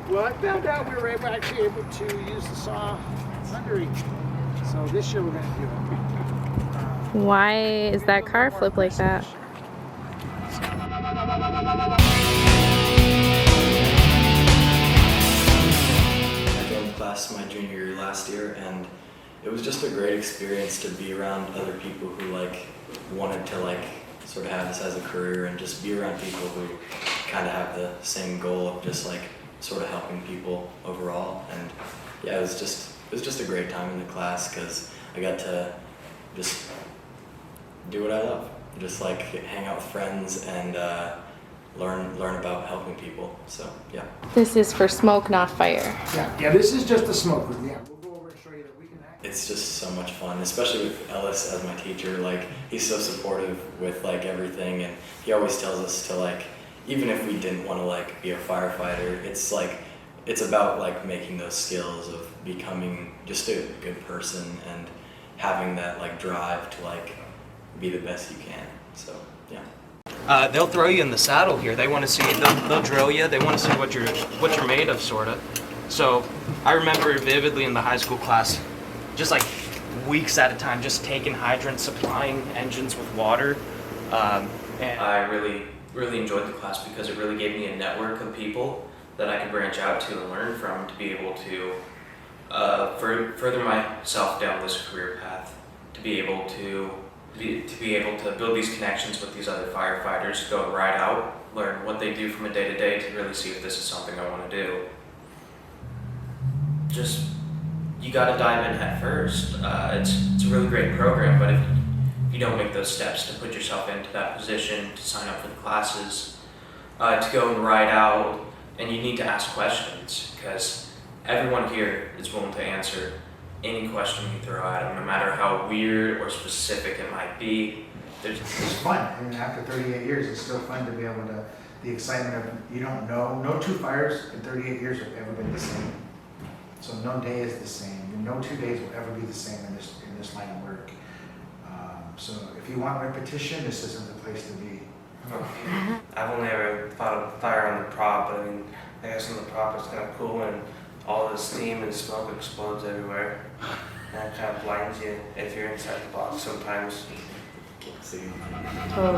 Well, I found out we were actually able to use the saw under each. So this year we're going to do it. Why is that car flip like that? I joined the class my junior year last year, and it was just a great experience to be around other people who wanted to sort of have this as a career, and just be around people who kind of have the same goal of just sort of helping people overall. And yeah, it was just a great time in the class because I got to just do what I love, just hang out with friends and learn about helping people. So yeah. This is for smoke, not fire. Yeah, this is just a smoke room. Yeah, we'll go over and show you that we can act. It's just so much fun, especially with Ellis as my teacher. He's so supportive with everything, and he always tells us to even if we didn't want to be a firefighter, it's about making those skills of becoming just a good person and having that drive to be the best you can. So yeah. They'll throw you in the saddle here. They want to see, they'll drill you. They want to see what you're made of, sort of. So I remember vividly in the high school class, just weeks at a time, just taking hydrants, supplying engines with water. And I really enjoyed the class because it really gave me a network of people that I could branch out to and learn from to be able to further myself down this career path, to be able to build these connections with these other firefighters, go right out, learn what they do from a day-to-day to really see if this is something I want to do. Just, you got to dive in head first. It's a really great program, but if you don't make those steps to put yourself into that position, to sign up for the classes, to go and ride out, and you need to ask questions, because everyone here is willing to answer any question you throw at them, no matter how weird or specific it might be. It's fun. I mean, after 38 years, it's still fun to be able to, the excitement of, you don't know, no two fires in 38 years have ever been the same. So no day is the same. No 2 days will ever be the same in this line of work. So if you want repetition, this isn't the place to be. I've only ever fought a fire on the prop, but I mean, I guess on the prop it's kind of cool when all the steam and smoke explodes everywhere. And it kind of blinds you if you're inside the box sometimes. Can't see. Totally.